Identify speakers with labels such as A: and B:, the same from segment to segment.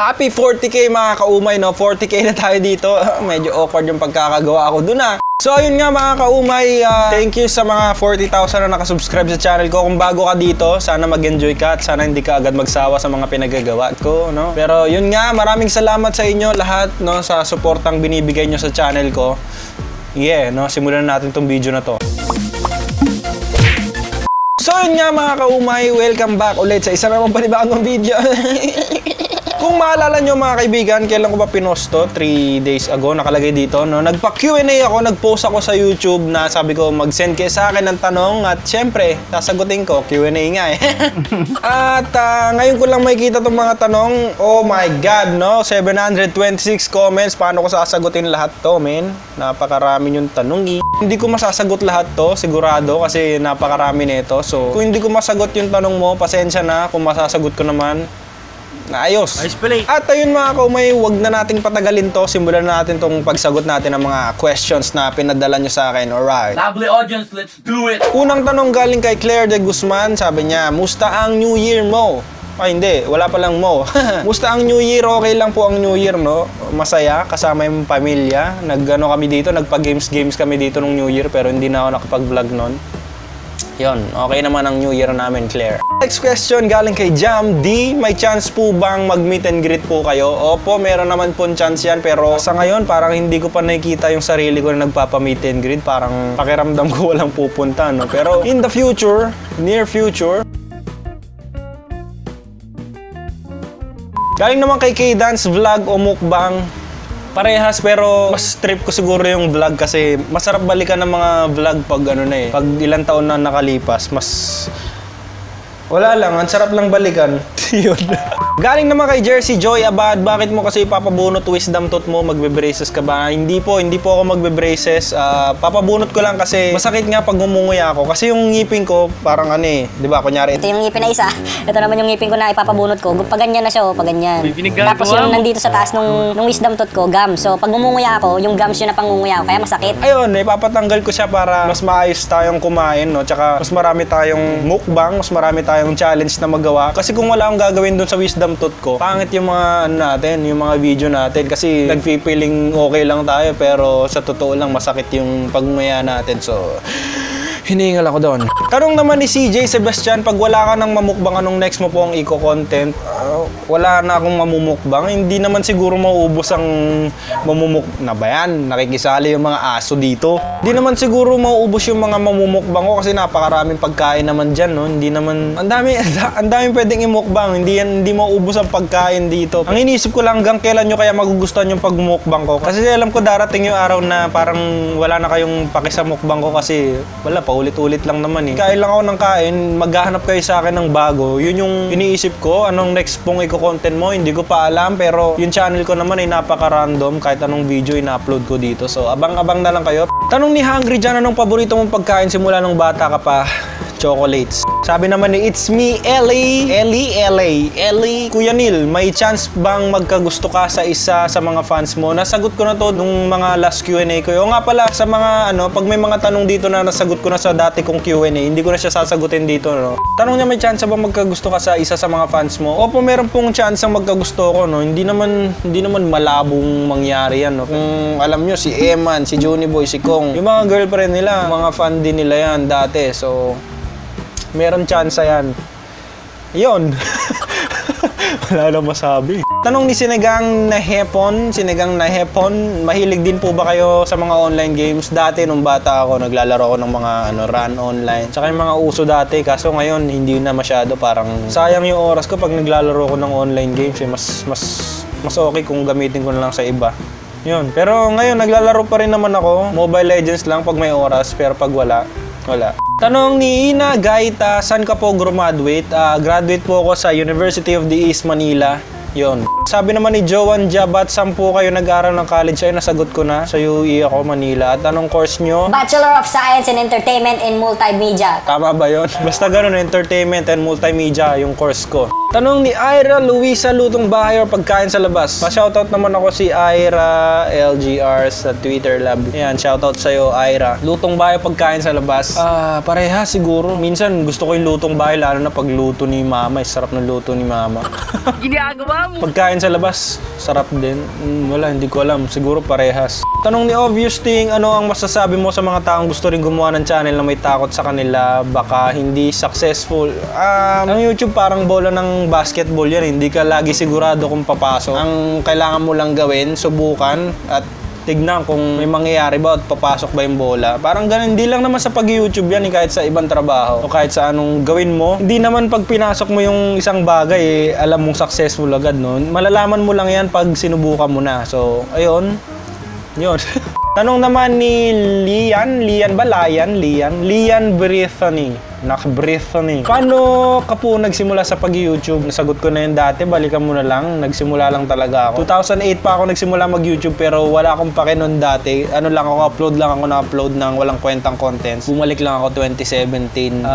A: Happy 40k mga kaumay, no? 40k na tayo dito. Medyo awkward yung pagkakagawa ko dun, So ayun nga mga kaumay, thank you sa mga 40,000 na nakasubscribe sa channel ko. Kung bago ka dito, sana mag-enjoy ka at sana hindi ka agad magsawa sa mga pinagagawa ko, no? Pero yun nga, maraming salamat sa inyo lahat, no, sa suportang binibigay nyo sa channel ko. Yeah, no, simulan natin tong video na to. So yun nga mga kaumay, welcome back ulit sa isa namang panibagong video. Kung maalala nyo mga kaibigan, kailan ko ba pinost to? 3 days ago, nakalagay dito, no? Nagpa-Q&A ako, nag-post ako sa YouTube na sabi ko mag-send kayo sa akin ng tanong at syempre, sasagutin ko, Q&A nga eh. At ngayon ko lang makikita itong mga tanong. Oh my God, no? 726 comments, paano ko sasagutin lahat to, men? Napakarami yung tanong. Hindi ko masasagot lahat to, sigurado, kasi napakarami nito. So, kung hindi ko masagot yung tanong mo, pasensya na. Kung masasagot ko naman, ayos. At ayun mga kaumay, wag na nating patagalin to. Simulan na natin tong pagsagot natin ng mga questions na pinadala nyo sa akin. Alright.
B: Lovely audience, let's do it!
A: Unang tanong galing kay Claire de Guzman. Sabi niya, musta ang New Year mo? Ay hindi, wala palang mo. Musta ang New Year? Okay lang po ang New Year, no? Masaya, kasama yung pamilya. Nag-ano kami dito, nagpa-games kami dito nung New Year, pero hindi na ako nakapag-vlog nun. Yon, okay naman ang New Year namin, Claire. Next question galing kay Jam D. May chance po bang mag-meet and greet po kayo? Opo, meron naman po chance yan. Pero sa ngayon, parang hindi ko pa nakikita yung sarili ko na nagpapa-meet and greet. Parang pakiramdam ko walang pupunta, no? Pero in the future, near future. Galing naman kay K-Dance Vlog o Mukbang. Parehas, pero mas trip ko siguro yung vlog kasi masarap balikan ng mga vlog pag ano na eh. Pag ilang taon na nakalipas, mas wala lang, ang sarap lang balikan. Yun. Galing naman kay Jersey Joy Abad, bakit mo kasi papabunot wisdom tooth mo? Magbe-braces ka ba? Hindi po ako magbe-braces. Papabunot ko lang kasi masakit nga pag ngumunguya ako. Kasi yung ngipin ko, parang ano eh, di ba? Kunyari,
C: ito yung ngipin na isa. Ito naman yung ngipin ko na ipapabunot ko. Pag ganyan na siya, pag ganyan. Tapos yung nandito sa taas nung wisdom tooth ko, gums. So pag ngumunguya ako, yung gums yun na pangunguya ako, kaya masakit.
A: Ayun, ipapatanggal ko siya para mas maayos tayong kumain, no? Tsaka mas marami tayong mukbang, mas marami tayong challenge na magawa. Kasi kung wala akong gagawin dun sa wisdom tooth ko, pangit yung mga natin, yung mga video natin kasi nagpipiling okay lang tayo pero sa totoo lang masakit yung pagmumaya natin. So hinihingal ako doon. Tanong naman ni CJ Sebastian, pag wala ka nang mamukbang, anong next mo po ang eco-content? Wala na akong mamumukbang. Hindi naman siguro mauubos ang na ba yan? Nakikisali yung mga aso dito. Hindi naman siguro mauubos yung mga mamumukbang ko kasi napakaraming pagkain naman dyan, no? Hindi naman, ang daming pwedeng imukbang. Hindi mauubos ang pagkain dito. Ang inisip ko lang hanggang kailan nyo kaya magugustuhan yung pagmukbang ko. Kasi alam ko darating yung araw na parang wala na kayong paki sa mukbang ko kasi wala pa. Ulit-ulit lang naman eh. Kain lang ako ng kain, maghahanap kayo sa akin ng bago. Yun yung iniisip ko. Anong next pong i-content mo? Hindi ko pa alam. Pero yung channel ko naman ay napaka-random. Kahit anong video ina-upload ko dito. So, abang-abang na lang kayo. Tanong ni Hungry dyan, anong paborito mong pagkain simula nung bata ka pa? Chocolates. Sabi naman ni It's Me, Ellie, Kuya Neil, may chance bang magkagusto ka sa isa sa mga fans mo? Nasagot ko na to nung mga last Q&A ko. O nga pala, sa mga pag may mga tanong dito na nasagot ko na sa dati kong Q&A, hindi ko na siya sasagutin dito, no? Tanong niya, may chance bang magkagusto ka sa isa sa mga fans mo? Opo, meron pong chance ang magkagusto ko, no? Hindi naman malabong mangyari yan, no? Kung alam nyo, si Eman, si Johnny Boy, si Kong, yung mga girlfriend nila, mga fan din nila yan dati. So meron chance yan. Yun. Wala na masabi. Tanong ni Sinigang na Hepon, mahilig din po ba kayo sa mga online games? Dati nung bata ako, naglalaro ako ng mga run online. Tsaka yung mga uso dati, kaso ngayon hindi na masyado. Parang sayang yung oras ko pag naglalaro ko ng online games. Mas okay kung gamitin ko na lang sa iba. Yun. Pero ngayon naglalaro pa rin naman ako. Mobile Legends lang pag may oras, pero pag wala. Tanong ni Ina Gaita, saan ka po graduate? Graduate po ako sa University of the East Manila. Yun. Sabi naman ni Joan Jabat, saan po kayo nag-aaral ng college? Ay, nasagot ko na. Sa UE ako, Manila. At anong course nyo?
C: Bachelor of Science in Entertainment and Multimedia.
A: Tama ba yun? Basta ganun, Entertainment and Multimedia yung course ko. Tanong ni Ira Luisa, lutong bahay o pagkain sa labas? Pa-shoutout naman ako si Ira LGR sa Twitter Lab. Yan, shoutout sa'yo, Ira. Lutong bahay o pagkain sa labas? Pareha siguro. Minsan gusto ko yung lutong bahay, lalo na pag luto ni mama. Sarap ng luto ni mama.
B: Ginagawa mo.
A: Pagkain sa labas, sarap din. Wala, hindi ko alam. Siguro parehas. Tanong ni Obvious Thing, ano ang masasabi mo sa mga taong gusto rin gumawa ng channel na may takot sa kanila, baka hindi successful? Ang YouTube parang bola ng basketball yan. Hindi ka lagi sigurado kung papasok. Ang kailangan mo lang gawin, subukan at tignan kung may mangyayari ba at papasok ba yung bola. Parang ganun, hindi lang naman sa pag-YouTube yan, kahit sa ibang trabaho o kahit sa anong gawin mo. Hindi naman pag pinasok mo yung isang bagay, alam mong successful agad, no? Malalaman mo lang yan pag sinubukan mo na. So, ayun. Yun. Tanong naman ni Lian Brittany. Brittany. Paano ka po nagsimula sa pag-YouTube? Nasagot ko na yun dati, balikan mo na lang. Nagsimula lang talaga ako. 2008 pa ako nagsimula mag-YouTube pero wala akong pake nun dati. Ano lang ako, upload ng walang kwentang contents. Bumalik lang ako 2017.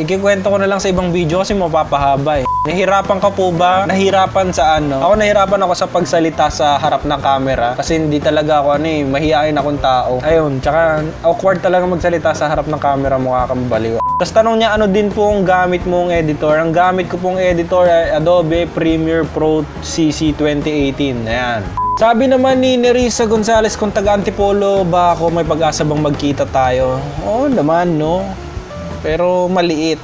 A: Ikikwento ko na lang sa ibang video kasi mapapahaba eh. Nahirapan ka po ba? Nahirapan sa ano? Ako nahirapan ako sa pagsalita sa harap ng camera kasi hindi talaga ako mahihain akong tao. Ayun, tsaka awkward talaga magsalita sa harap ng camera, mukha kang baliw. Tapos tanong niya, ano din po ang gamit mong editor? Ang gamit ko pong editor ay Adobe Premiere Pro CC 2018. Ayan. Sabi naman ni Nerissa Gonzalez, kung taga-Antipolo ba ako, may pag-asa bang magkita tayo? Oo naman, no? Pero maliit.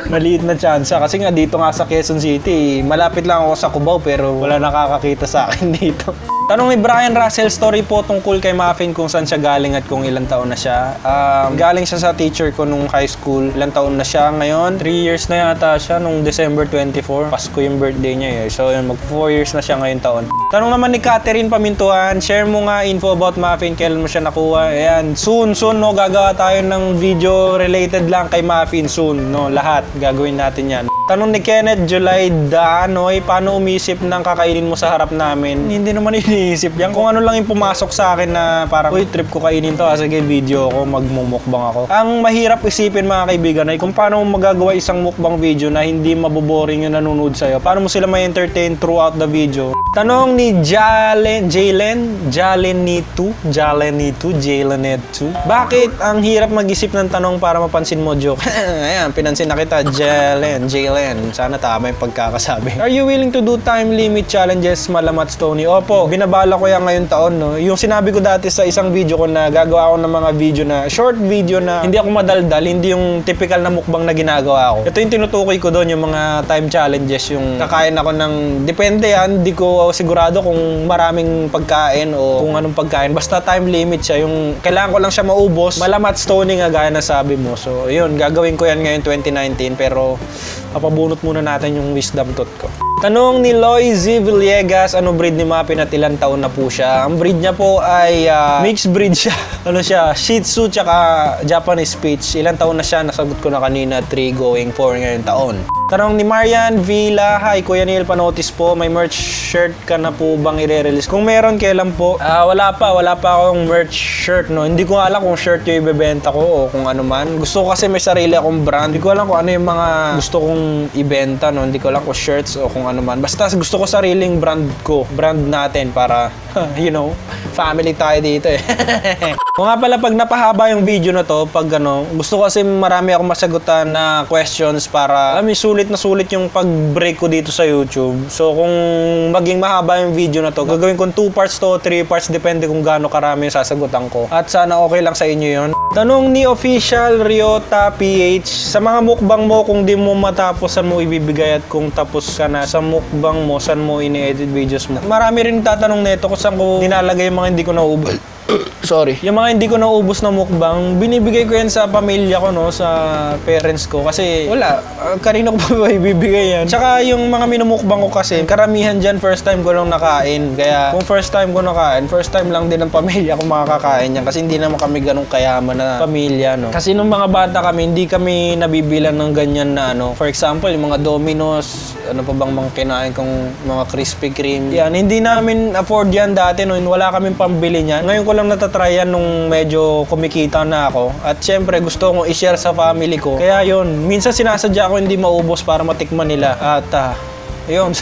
A: Maliit na tsansa. Kasi nga dito nga sa Quezon City, malapit lang ako sa Cubao pero wala nakakakita sa akin dito. Tanong ni Brian Russell, story po tungkol kay Muffin kung saan siya galing at kung ilang taon na siya. Galing siya sa teacher ko nung high school. Ilang taon na siya ngayon? 3 years na yata siya nung December 24. Pasko yung birthday niya eh. So yun, mag 4 years na siya ngayon taon. Tanong naman ni Catherine Pamintuan, share mo nga info about Muffin, kailan mo siya nakuha? Ayan, soon no, gagawa tayo ng video related lang kay Muffin soon, no, lahat gagawin natin yan. Tanong ni Kenneth July Danoy, paano umisip ng kakainin mo sa harap namin? Hindi naman iniisip yan. Kung ano lang yung pumasok sa akin na parang, uy, trip ko kainin to, sige, video ako, magmumukbang ako. Ang mahirap isipin mga kaibigan ay kung paano mo magagawa isang mukbang video na hindi maboboring yung nanonood sa'yo. Paano mo sila may entertain throughout the video? Tanong ni Jalenitu. Bakit ang hirap mag-isip ng tanong para mapansin mo, joke? Ayan, pinansin na kita, Jalen. Sana tama yung pagkakasabi. Are you willing to do time limit challenges, Malamat Stony? Opo, binabala ko yan ngayon taon, no? Yung sinabi ko dati sa isang video ko na gagawa ako ng mga video na, short video na hindi ako madaldal, hindi yung typical na mukbang na ginagawa ko. Ito yung tinutukoy ko doon, yung mga time challenges, yung kakain ako ng, depende yan, hindi ko sigurado kung maraming pagkain o kung anong pagkain. Basta time limit siya, yung kailangan ko lang siya maubos. Malamat Stony nga gaya na sabi mo. So, yun, gagawin ko yan ngayon 2019, pero papabunot muna natin yung wisdom tooth ko. Tanong ni Loisy Villegas, ano breed ni Muffin at ilang taon na po siya? Ang breed niya po ay mixed breed siya. Ano siya? Shih Tzu tsaka Japanese Spitz. Ilang taon na siya? Nasagot ko na kanina, 3 going 4 ngayon taon. Tanong ni Marian Villa, hi Kuya Neil, panotis po, may merch shirt ka na po bang i-release? Kung meron, kailan po? Wala pa akong merch shirt, no? Hindi ko alam kung shirt yung ibebenta ko o kung ano man. Gusto ko kasi may sarili akong brand. Hindi ko alam kung ano yung mga gusto kong ibenta, no? Hindi ko alam kung shirts o kung ano man. Basta gusto ko sariling brand ko, brand natin para, you know, family tayo dito eh. Kung nga pala, pag napahaba yung video na to, pag ano, gusto ko kasi marami akong masagutan na questions para, alam mo, sulit na sulit yung pag-break ko dito sa YouTube. So, kung maging mahaba yung video na to, gagawin kong 2 parts to, 3 parts, depende kung gaano karami yung sasagutan ko. At sana okay lang sa inyo yun. Tanong ni Official Ryota PH, sa mga mukbang mo, kung di mo matapos, saan mo ibibigay at kung tapos ka na sa mukbang mo, saan mo ini-edit videos mo? Marami rin tatanong nito kung saan ko nilalagay yung mga hindi ko naubos. Sorry. Yung mga hindi ko naubos na mukbang, binibigay ko yan sa pamilya ko, no, sa parents ko. Kasi wala, kanino ko pa ibibigay yan? Tsaka yung mga minumukbang ko kasi, karamihan dyan first time ko lang nakain. Kaya kung first time ko nakain, first time lang din ng pamilya ko makakakain yan. Kasi hindi naman kami ganong kayaman na pamilya, no. Kasi nung mga bata kami, hindi kami nabibilan ng ganyan na ano. For example, yung mga Domino's, ano pa bang mga kinain kong mga Krispy Kreme. Yan, hindi namin afford yan dati, no. Wala kaming pambili niyan. Ngayon ko lang natatry yan nung medyo kumikita na ako. At syempre, gusto kong i-share sa family ko. Kaya yun, minsan sinasadya ko hindi maubos para matikman nila. At Ayun,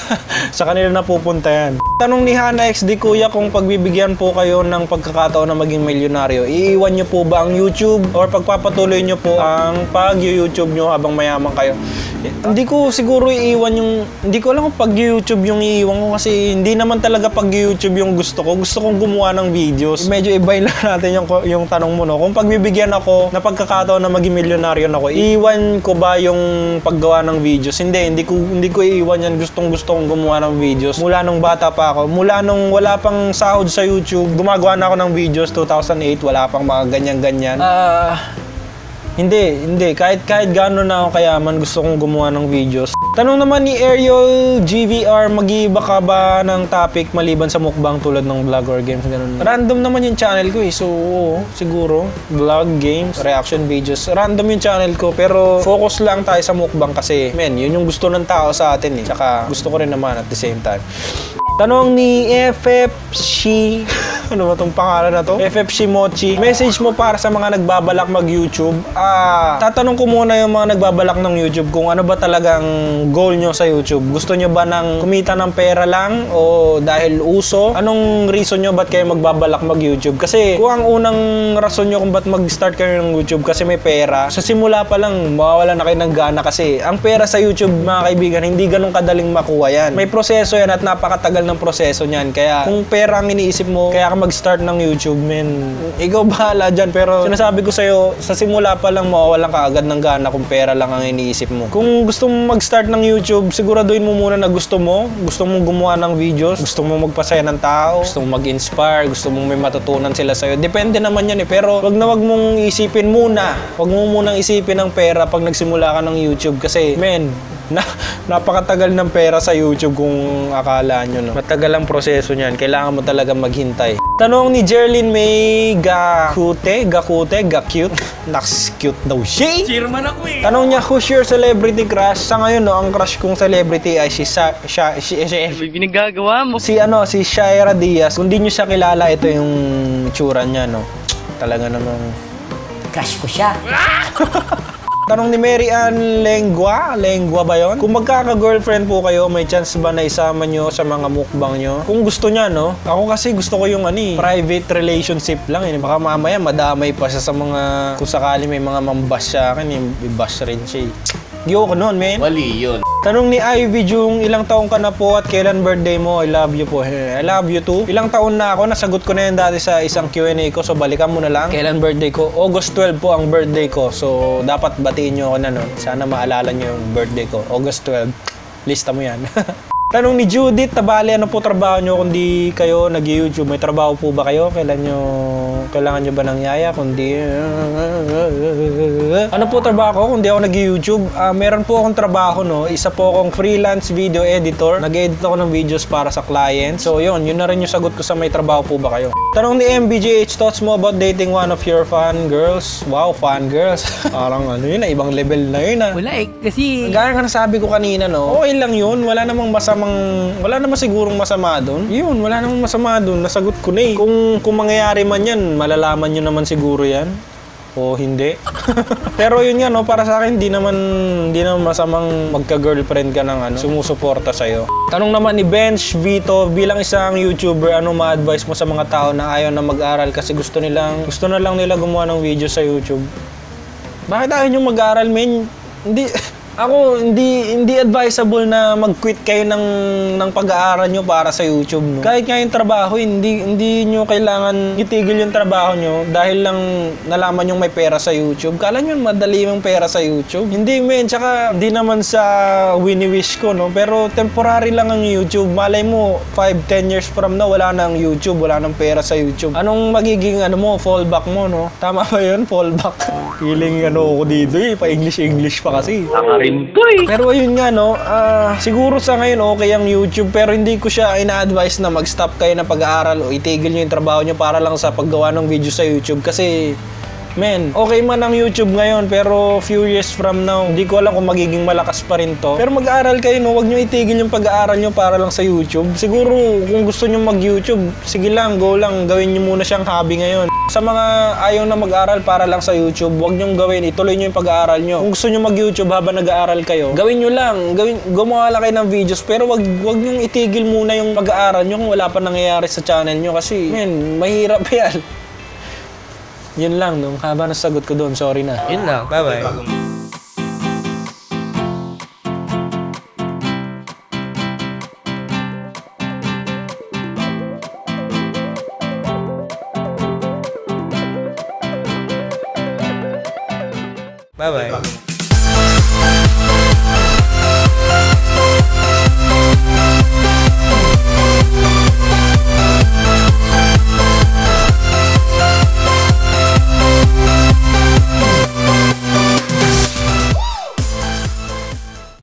A: sa kanila na pupunta yan. Tanong ni Hana XD, kuya, kung pagbibigyan po kayo ng pagkakataon na maging milyonaryo, iiwan nyo po ba ang YouTube or pagpapatuloy nyo po ang pag-YouTube nyo habang mayaman kayo? Hindi ko siguro iiwan yung... Hindi ko alam kung pag-YouTube yung iiwan ko kasi hindi naman talaga pag-YouTube yung gusto ko. Gusto kong gumawa ng videos. Medyo ibayin lang natin yung tanong mo, no? Kung pagbibigyan ako na pagkakataon na maging milyonaryo na ako, iiwan ko ba yung paggawa ng videos? Hindi ko iiwan yan. Gustong-gusto kong gumawa ng videos. Mula nung bata pa ako, mula nung wala pang sahod sa YouTube, gumagawa na ako ng videos 2008, wala pang mga ganyan-ganyan. Hindi. Kahit gano'n na ako kayaman, gusto kong gumawa ng videos. Tanong naman ni Ariel GVR, mag-iiba ka ba ng topic maliban sa mukbang tulad ng vlog or games, ganun? Random naman yung channel ko eh. So, siguro, vlog, games, reaction videos. Random yung channel ko, pero focus lang tayo sa mukbang kasi, men, yun yung gusto ng tao sa atin eh. Tsaka, gusto ko rin naman at the same time. Tanong ni FFC, ano ba tong pangalan na to? FFC Mochi. Message mo para sa mga nagbabalak mag-YouTube. Tatanong ko muna yung mga nagbabalak ng YouTube kung ano ba talagang goal nyo sa YouTube. Gusto nyo ba ng kumita ng pera lang o dahil uso? Anong reason nyo ba't kayo magbabalak mag-YouTube? Kasi kung ang unang rason nyo kung ba't mag-start kayo ng YouTube kasi may pera, sa simula pa lang mawawala na kayo ng gana kasi ang pera sa YouTube, mga kaibigan, hindi ganun kadaling makuha yan. May proseso yan at napakatagal ng proseso niyan. Kaya kung pera ang iniisip mo, kaya ka mag-start ng YouTube, men, ikaw bahala dyan. Pero sinasabi ko sa'yo, sa simula pa lang mawawalan ka agad ng gana kung pera lang ang iniisip mo. Kung gusto mo mag-start ng YouTube, siguraduhin mo muna na gusto mo gumawa ng videos, gusto mo magpasaya ng tao, gusto mo mag-inspire, gusto mo may matutunan sila sa'yo. Depende naman yan eh. Pero wag mong isipin muna. Wag mo munang isipin ang pera pag nagsimula ka ng YouTube kasi, men, napakatagal ng pera sa YouTube kung akala nyo, no? Matagal ang proseso niyan. Kailangan mo talaga maghintay. Tanong ni Jerlyn May Gakute. Naks, cute daw siya.
B: Chairman ako eh.
A: Tanong niya, who's your celebrity crush? Sa ngayon, no, ang crush kong celebrity ay si
B: Binigagawa mo.
A: si Shaira Diaz. Kung di nyo siya kilala, ito yung tsura niya, no? Talaga namang
C: Crush ko siya.
A: Tanong ni Mary Ann Lengua ba yun? Kung magkaka-girlfriend po kayo, may chance ba na isama nyo sa mga mukbang nyo? Kung gusto niya, no? Ako kasi gusto ko yung private relationship lang. Baka mamaya madamay pa siya sa mga, kung sakali may mga mambash sa akin, i-bash rin siya. Di ako nun, men.
B: Wali yun.
A: Tanong ni Ivy Jung, ilang taong ka na po at kailan birthday mo? I love you po. I love you too. Ilang taon na ako, nasagot ko na yan dati sa isang Q&A ko, so balikan mo na lang. Kailan birthday ko? August 12 po ang birthday ko, so dapat batiin nyo ako na nun. Sana maalala nyo yung birthday ko. August 12. Lista mo yan. Tanong ni Judith, tabali, ano po trabaho nyo kung di kayo nag-YouTube? May trabaho po ba kayo? Kailangan nyo ba ng yaya? Kundi ano po trabaho ko kung di ako nag-YouTube? Meron po akong trabaho, no? Isa po akong freelance video editor. Nag-edit ako ng videos para sa client. So yun na rin yung sagot ko sa may trabaho po ba kayo. Tanong ni MBJH, thoughts mo about dating one of your fan girls? Wow, fan girls. Parang ibang level na yun.
B: Wala eh, kasi...
A: Gaya nga nasabi ko kanina, no? Okay lang yun. Wala namang sigurong masama doon. Yun, wala namang masama doon. Nasagot ko na eh. Kung mangyayari man yan, malalaman nyo naman siguro yan. O hindi. Pero yun nga, no, para sa akin, hindi naman masamang magka-girlfriend ka ng sumusuporta sa'yo. Tanong naman ni Bench Vito, bilang isang YouTuber, ano ma-advise mo sa mga tao na ayaw na mag-aral kasi gusto na lang nila gumawa ng video sa YouTube? Bakit ayaw nyo mag-aral, men? Hindi advisable na mag-quit kayo ng pag-aaral nyo para sa YouTube, no? Kahit nga yung trabaho, hindi nyo kailangan itigil yung trabaho nyo dahil lang nalaman nyo may pera sa YouTube. Kala nyo madali yung pera sa YouTube? Hindi, men. Tsaka, hindi naman sa wini-wish ko, no? Pero temporary lang ang YouTube. Malay mo, 5-10 years from now, wala na ang YouTube, wala nang pera sa YouTube. Anong magiging, fallback mo, no? Tama ba yun? Fallback. Feeling, ako dito eh. Pa-English pa kasi. Pero ayun nga, no, siguro sa ngayon okay ang YouTube, pero hindi ko siya ina-advise na mag-stop kayo ng pag-aaral o itigil nyo yung trabaho nyo para lang sa paggawa ng video sa YouTube kasi Men, okay man ang YouTube ngayon, pero few years from now, hindi ko alam kung magiging malakas pa rin to. Pero mag-aaral kayo, no? Huwag nyo itigil yung pag-aaral nyo para lang sa YouTube. Siguro, kung gusto nyo mag-YouTube, sige lang, go lang. Gawin nyo muna siyang hobby ngayon. Sa mga ayaw na mag-aaral para lang sa YouTube, huwag nyong gawin. Ituloy nyo yung pag-aaral nyo. Kung gusto nyo mag-YouTube habang nag-aaral kayo, gawin nyo lang. Gumawa lang kayo ng videos, pero wag nyong itigil muna yung pag-aaral nyo kung wala pa nangyayari sa channel nyo. Kasi, men, mahirap yan. Yun lang, no? Haba na sagot ko doon. Sorry na.
D: Yun lang. Bye-bye. Bye-bye.